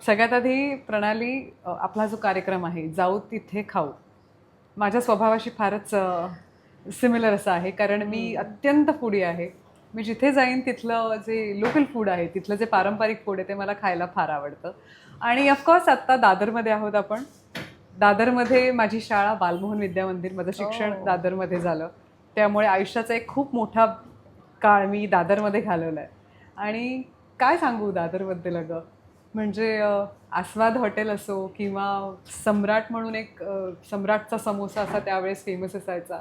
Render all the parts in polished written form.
सगळ्यात आधी प्रणाली, आपला जो कार्यक्रम आहे जाऊ तिथे खाऊ, माझ्या स्वभावाशी फारच सिमिलर असा आहे. कारण मी अत्यंत फूडी आहे. मी जिथे जाईन तिथलं जे लोकल फूड आहे, तिथलं जे पारंपरिक फूड आहे ते मला खायला फार आवडतं. आणि ऑफकोर्स आत्ता दादरमध्ये आहोत आपण. दादरमध्ये माझी शाळा बालमोहन विद्या मंदिर, माझं शिक्षण दादरमध्ये झालं. त्यामुळे आयुष्याचा एक खूप मोठा काळ मी दादरमध्ये घालवला आहे. आणि काय सांगू दादरबद्दल अगं, म्हणजे आस्वाद हॉटेल असो किंवा सम्राट म्हणून एक सम्राटचा समोसा असा त्यावेळेस फेमस असायचा.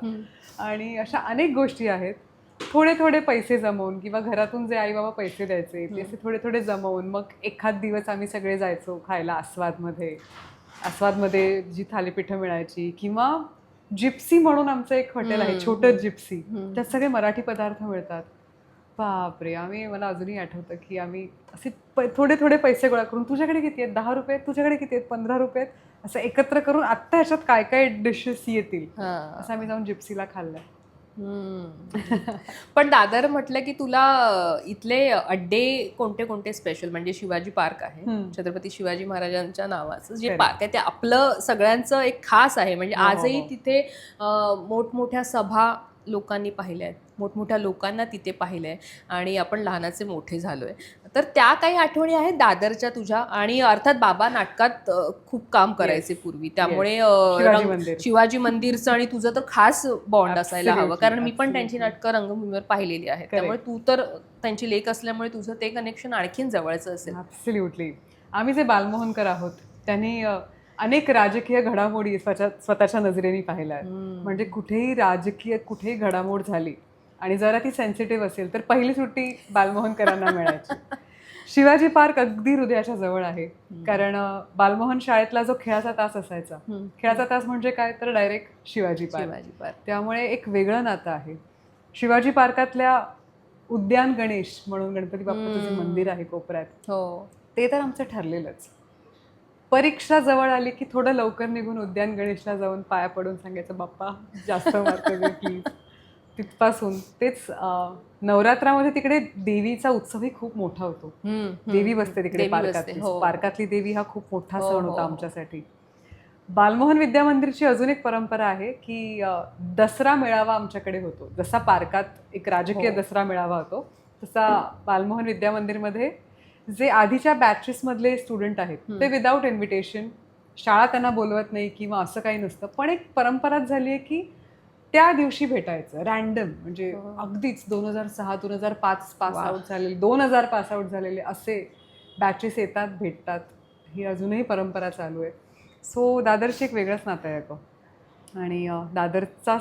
आणि अशा अनेक गोष्टी आहेत. थोडे थोडे पैसे जमवून किंवा घरातून जे आई बाबा पैसे द्यायचे ते असे थोडे थोडे जमवून मग एखाद दिवस आम्ही सगळे जायचो खायला आस्वादमध्ये. आस्वादमध्ये जी थालीपीठं मिळायची किंवा जिप्सी म्हणून आमचं एक हॉटेल आहे, छोटं जिप्सी, त्यात सगळे मराठी पदार्थ मिळतात. बापरे, मला अजूनही आठवतं की आम्ही असे थोडे थोडे पैसे गोळा करून, तुझ्याकडे किती आहेत, 10 रुपये, तुझ्याकडे किती आहेत, 15 रुपये, असं एकत्र करून आत्ता ह्याच्यात काय काय डिशेस येतील असं आम्ही जाऊन जिप्सीला खाल्लंय. पण दादर म्हटलं की तुला इथले अड्डे कोणते कोणते स्पेशल, म्हणजे शिवाजी पार्क आहे, छत्रपती शिवाजी महाराजांच्या नावाचं जे पार्क आहे ते आपलं सगळ्यांचं एक खास आहे. म्हणजे आजही तिथे मोठमोठ्या सभा लोकांनी पाहिल्या आहेत, मोठमोठ्या लोकांना तिथे पाहिलंय आणि आपण लहानाचे मोठे झालोय. तर त्या काही आठवणी आहेत दादरच्या तुझ्या? आणि अर्थात बाबा नाटकात खूप काम करायचे पूर्वी, त्यामुळे शिवाजी मंदिरचं आणि तुझं तर खास बॉन्ड असायला हवं, कारण मी पण त्यांची नाटकं रंगभूमीवर पाहिलेली आहेत. त्यामुळे तू तर त्यांची लेक असल्यामुळे तुझं ते कनेक्शन आणखीन जवळचं असेल. ॲब्सोल्युटली. आम्ही जे बालमोहनकर आहोत त्यांनी अनेक राजकीय घडामोडी स्वतःच्या नजरेने पाहिल्या आहेत. म्हणजे कुठेही राजकीय कुठेही घडामोड झाली आणि जरा ती सेन्सिटिव्ह असेल तर पहिली सुट्टी बालमोहनकरांना मिळायची. शिवाजी पार्क अगदी हृदयाच्या जवळ आहे. कारण बालमोहन शाळेतला जो खेळाचा तास असायचा, खेळाचा तास म्हणजे काय तर डायरेक्ट शिवाजी पार्क. त्यामुळे एक वेगळं नातं आहे. शिवाजी पार्कातल्या उद्यान गणेश म्हणून गणपती बाप्पाचं जे मंदिर आहे कोपऱ्यात, ते तर आमचं ठरलेलंच. परीक्षा जवळ आली की थोडं लवकर निघून उद्यान गणेशला जाऊन पाया पडून सांगायचं, बाप्पा जास्त मार्क दे प्लीज. तिथपासून तेच नवरात्रामध्ये तिकडे देवीचा उत्सवही खूप मोठा होतो. देवी बसते तिकडे पार्कातली. पार्कातली देवी हा खूप मोठा सण होता आमच्यासाठी. बालमोहन विद्या मंदिरची अजून एक परंपरा आहे की दसरा मेळावा आमच्याकडे होतो. जसा पार्कात एक राजकीय दसरा मेळावा होतो तसा बालमोहन विद्या मंदिरमध्ये जे आधीच्या बॅचेसमधले स्टुडंट आहेत ते विदाऊट इन्व्हिटेशन, शाळा त्यांना बोलवत नाही किंवा असं काही नसतं, पण एक परंपराच झाली आहे की त्या दिवशी भेटायचं रॅन्डम. म्हणजे अगदीच 2006 2005 पास आउट झालेले, 2000 पास आउट झालेले असे बॅचेस येतात, भेटतात. ही अजूनही परंपरा चालू आहे. सो दादरची एक वेगळंच नातं आहे तो. आणि दादरचा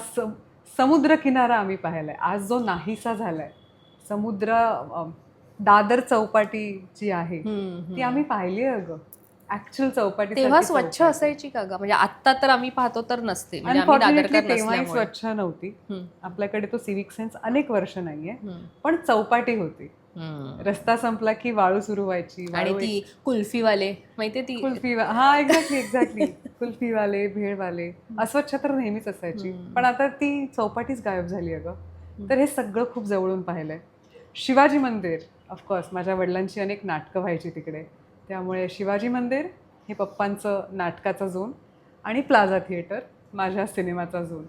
समुद्र किनारा आम्ही पाहिला आहे. आज जो नाहीसा झालाय समुद्र, दादर चौपाटी जी आहे ती आम्ही पाहिली आहे अगं. ऍक्च्युअल चौपाटी तेव्हा स्वच्छ असायची का ग? म्हणजे आता तर आम्ही पाहतो तर नसते, तेव्हाही स्वच्छ नव्हती. आपल्याकडे तो सिव्हिक सेन्स अनेक वर्ष नाहीये, पण चौपाटी होती. रस्ता संपला की वाळू सुरू व्हायची. आणि ती कुल्फीवाले माहितीये, ती कुल्फी, हा एक्झॅक्टली कुल्फीवाले, भेळवाले. अस्वच्छ तर नेहमीच असायची, पण आता ती चौपाटीच गायब झाली अगं. तर हे सगळं खूप जवळून पाहिलंय. शिवाजी मंदिर, ऑफकोर्स माझ्या वडिलांची अनेक नाटकं व्हायची तिकडे, त्यामुळे शिवाजी मंदिर हे पप्पांचं नाटकाचा झोन आणि प्लाझा थिएटर माझ्या सिनेमाचा झोन,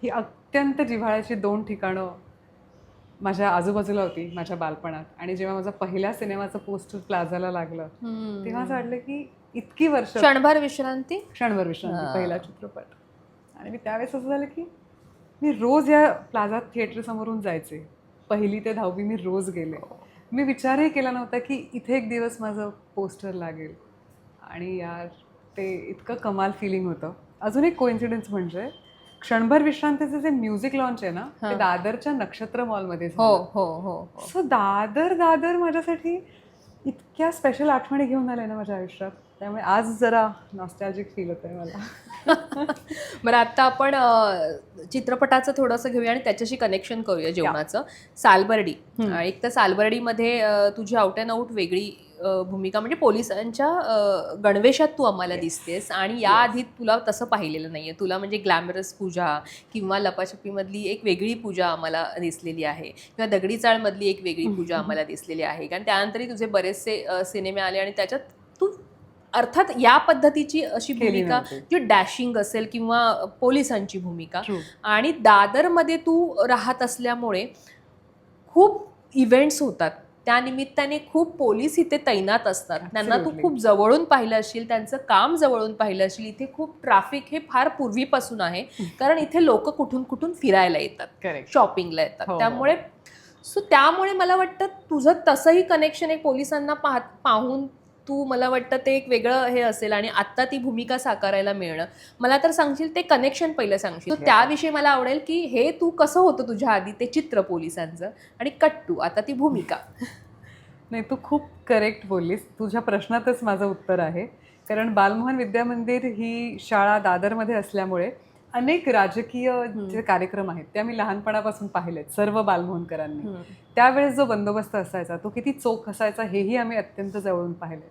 ही अत्यंत जिव्हाळ्याची 2 ठिकाणं माझ्या आजूबाजूला होती माझ्या बालपणात. आणि जेव्हा माझा पहिल्या सिनेमाचं पोस्टर प्लाझाला लागलं तेव्हा असं वाटलं की इतकी वर्ष. क्षणभर विश्रांती पहिला चित्रपट. आणि मी त्यावेळेस असं झालं की मी रोज या प्लाझा थिएटर समोरून जायचे. 1ली ते 10वी मी रोज गेले. मी विचारही केला नव्हता की इथे एक दिवस माझं पोस्टर लागेल. आणि यार ते इतकं कमाल फिलिंग होतं. अजून एक कोइन्सिडन्स म्हणजे क्षणभर विश्रांतीचं जे म्युझिक लॉन्च आहे ना, ते दादरच्या नक्षत्र मॉलमध्ये झालं. सो दादर माझ्यासाठी इतक्या स्पेशल आठवणी घेऊन आल्या ना माझ्या आयुष्यात, त्यामुळे आज जरा नॉस्टॅल्जिक फील होतंय मला. बरं, आता आपण चित्रपटाचं थोडंसं घेऊया आणि त्याच्याशी कनेक्शन करूया जेवणाचं. सालबर्डी. एक तर सालबर्डीमध्ये तुझी आउट अँड आउट वेगळी भूमिका, म्हणजे पोलिसांच्या गणवेशात तू आम्हाला दिसतेस. आणि याआधी तुला तसं पाहिलेलं नाहीये. तुला म्हणजे ग्लॅमरस पूजा किंवा लपाछपीमधली एक वेगळी पूजा आम्हाला दिसलेली आहे, किंवा दगडी चाळमधली एक वेगळी पूजा आम्हाला दिसलेली आहे. कारण त्यानंतरही तुझे बरेचसे सिनेमे आले आणि त्याच्यात तू अर्थात या पद्धतीची अशी केली भूमिका नव्हती. जी डॅशिंग असेल किंवा पोलिसांची भूमिका, True. आणि दादरमध्ये तू राहत असल्यामुळे खूप इव्हेंट्स होतात, त्या निमित्ताने खूप पोलीस इथे तैनात असतात, त्यांना तू Absolutely. खूप जवळून पाहिलं असशील, त्यांचं काम जवळून पाहिलं असशील. इथे खूप ट्रॅफिक हे फार पूर्वीपासून आहे, कारण इथे लोक कुठून कुठून फिरायला येतात, Correct. शॉपिंगला येतात. हो, हो. त्यामुळे मला वाटतं तुझं तसंही कनेक्शन एक पोलिसांना पाहून तू, मला वाटतं ते एक वेगळं हे असेल, आणि आत्ता ती भूमिका साकारायला मिळणं, मला तर सांगशील ते कनेक्शन पहिलं सांगशील. So त्याविषयी मला आवडेल की हे तू कसं होतं तुझ्या आधी ते चित्र पोलिसांचं, आणि कट्टू आता ती भूमिका. नाही, तू खूप करेक्ट बोललीस. तुझ्या प्रश्नातच माझं उत्तर आहे. कारण बालमोहन विद्या मंदिर ही शाळा दादरमध्ये असल्यामुळे अनेक राजकीय जे कार्यक्रम आहेत ते आम्ही लहानपणापासून पाहिलेत सर्व बालमोहनकरांनी. त्यावेळेस जो बंदोबस्त असायचा तो किती चोख असायचा हेही आम्ही अत्यंत जवळून पाहिले.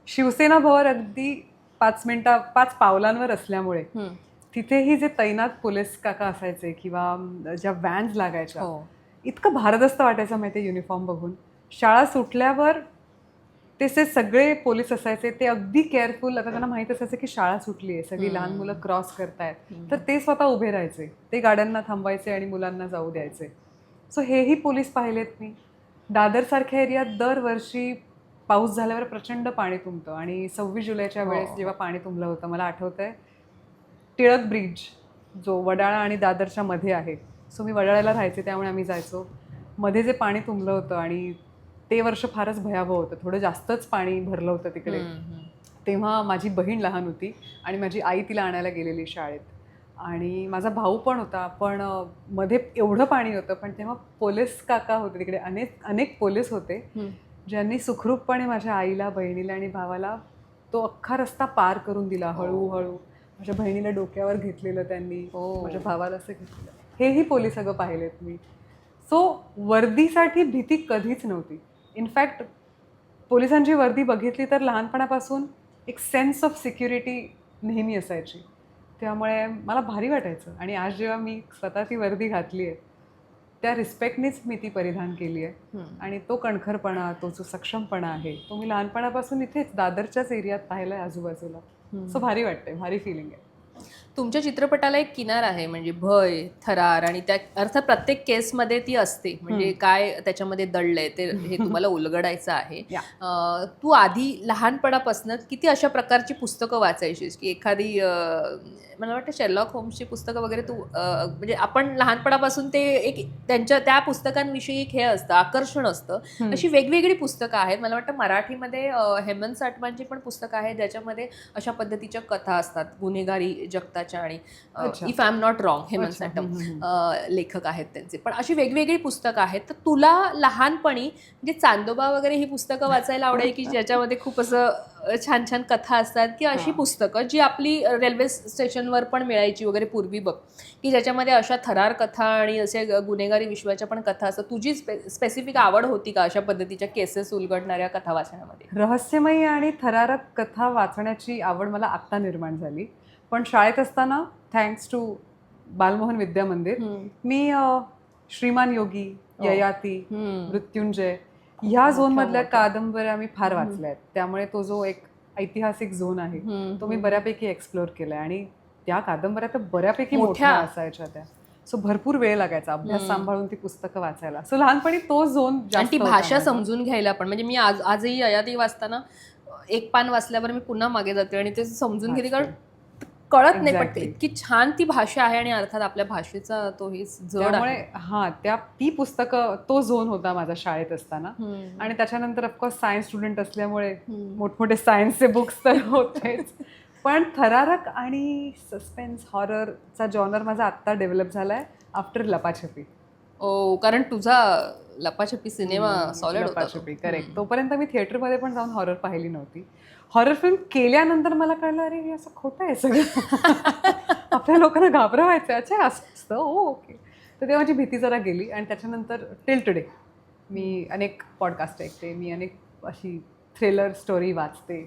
शिवसेना भवन अगदी 5 पावलांवर असल्यामुळे तिथेही जे तैनात पोलीस काका असायचे किंवा ज्या व्हॅन्स लागायच्या, इतकं भारदस्त वाटायचं माहिती युनिफॉर्म बघून. शाळा सुटल्यावर ते सगळे पोलीस असायचे, ते अगदी केअरफुल. आता त्यांना माहीत असायचं की शाळा सुटली आहे, सगळी लहान मुलं क्रॉस करतायत, तर ते स्वतः उभे राहायचे, ते गाड्यांना थांबवायचे आणि मुलांना जाऊ द्यायचे. सो हेही पोलीस पाहिलेत मी. दादरसारख्या एरियात दरवर्षी पाऊस झाल्यावर प्रचंड पाणी तुंबतं, आणि 26 जुलैच्या वेळेस जेव्हा पाणी तुंबलं होतं, मला आठवतंय टिळक ब्रिज जो वडाळा आणि दादरच्या मध्ये आहे, सो मी वडाळ्याला राहायचे त्यामुळे आम्ही जायचो. मध्ये जे पाणी तुंबलं होतं आणि ते वर्ष फारच भयावह होतं, थोडं जास्तच पाणी भरलं होतं तिकडे. तेव्हा माझी बहीण लहान होती आणि माझी आई तिला आणायला गेलेली शाळेत, आणि माझा भाऊ पण होता. पण मध्ये एवढं पाणी होतं, पण तेव्हा पोलीस काका होते तिकडे, अनेक पोलीस होते ज्यांनी सुखरूपपणे माझ्या आईला, बहिणीला आणि भावाला तो अख्खा रस्ता पार करून दिला हळूहळू. माझ्या बहिणीला डोक्यावर घेतलेलं त्यांनी, माझ्या भावाला असं घेतलेलं. हेही पोलीस सगळं पाहिलेत मी. सो वर्दीसाठी भीती कधीच नव्हती. इनफॅक्ट पोलिसांची वर्दी बघितली तर लहानपणापासून एक सेन्स ऑफ सिक्युरिटी नेहमी असायची, त्यामुळे मला भारी वाटायचं. आणि आज जेव्हा मी स्वतः ती वर्दी घातली आहे, त्या रिस्पेक्टनीच मी ती परिधान केली आहे. आणि तो कणखरपणा, तो जो सक्षमपणा आहे, तो मी लहानपणापासून इथेच दादरच्याच एरियात पाहिला आहे आजूबाजूला. सो भारी वाटते, भारी फिलिंग आहे. तुमच्या चित्रपटाला एक किनार आहे, म्हणजे भय, थरार, आणि त्या अर्थात प्रत्येक केसमध्ये ती असते, म्हणजे काय त्याच्यामध्ये दडलंय ते हे तुम्हाला उलगडायचं आहे. तू आधी लहानपणापासून किती अशा प्रकारची पुस्तकं वाचायचीस, की एखादी मला वाटतं शेरलॉक होम्सची पुस्तकं वगैरे तू, म्हणजे आपण लहानपणापासून ते एक त्या पुस्तकांविषयी एक हे असतं, आकर्षण असतं. अशी वेगवेगळी पुस्तकं आहेत. मला वाटतं मराठीमध्ये हेमंत साठमांची पण पुस्तकं आहेत ज्याच्यामध्ये अशा पद्धतीच्या कथा असतात, गुन्हेगारी जगताच्या, आणि if I am not wrong Hemant Satham लेखक आहेत त्यांचे. पण अशी वेगवेगळी पुस्तकं आहेत. तर तुला लहानपणी म्हणजे चांदोबा वगैरे ही पुस्तकं वाचायला आवडेल, की ज्याच्यामध्ये खूप असं छान छान कथा असतात, की अशी पुस्तकं जी आपली रेल्वे स्टेशनवर पण मिळायची वगैरे पूर्वी बघ, की ज्याच्यामध्ये अशा थरार कथा आणि असे गुन्हेगारी विश्वाच्या पण कथा असतात. तुझी स्पेसिफिक आवड होती का अशा पद्धतीच्या केसेस उलगडणाऱ्या कथा वाचण्यामध्ये? रहस्यमयी आणि थरारक कथा वाचण्याची आवड मला आत्ता निर्माण झाली, पण शाळेत असताना थँक्स टू बालमोहन विद्या मंदिर मी श्रीमान योगी, ययाती, मृत्युंजय ह्या झोनमधल्या कादंबऱ्या मी फार वाचल्या आहेत. त्यामुळे तो जो एक ऐतिहासिक झोन आहे तो मी बऱ्यापैकी एक्सप्लोअर केलाय, आणि त्या कादंबऱ्या तर बऱ्यापैकी मोठ्या असायच्या त्या. सो भरपूर वेळ लागायचा अभ्यास सांभाळून ती पुस्तकं वाचायला. सो लहानपणी तो झोन, आणि ती भाषा समजून घ्यायला पण, म्हणजे मी आजही ययाती वाचताना एक पान वाचल्यावर मी पुन्हा मागे जाते आणि ते समजून घेते, कारण कळत नाही, पण इतकी छान ती भाषा आहे, आणि अर्थात आपल्या भाषेचा तो ही जड आहे. ती पुस्तकं, तो झोन होता माझा शाळेत असताना. आणि त्याच्यानंतर ऑफकोर्स सायन्स स्टुडंट असल्यामुळे मोठमोठे सायन्सचे बुक्स तर होतेच, पण थरारक आणि सस्पेन्स हॉररचा जॉनर माझा आत्ता डेव्हलप झालाय आफ्टर लपाछपी. कारण तुझा लपाछपी सिनेमा सॉलिड होता. लपाछपी करेक्ट. तोपर्यंत मी थिएटरमध्ये पण जाऊन हॉरर पाहिली नव्हती. हॉरर फिल्म केल्यानंतर मला कळलं, अरे हे असं खोटं आहे सगळं. आपल्या लोकांना घाबरवायचं, अच्छा असं असतं, ओके. तर तेव्हा माझी भीती जरा गेली, आणि त्याच्यानंतर टिल टुडे मी अनेक पॉडकास्ट ऐकते, मी अनेक अशी थ्रिलर स्टोरी वाचते.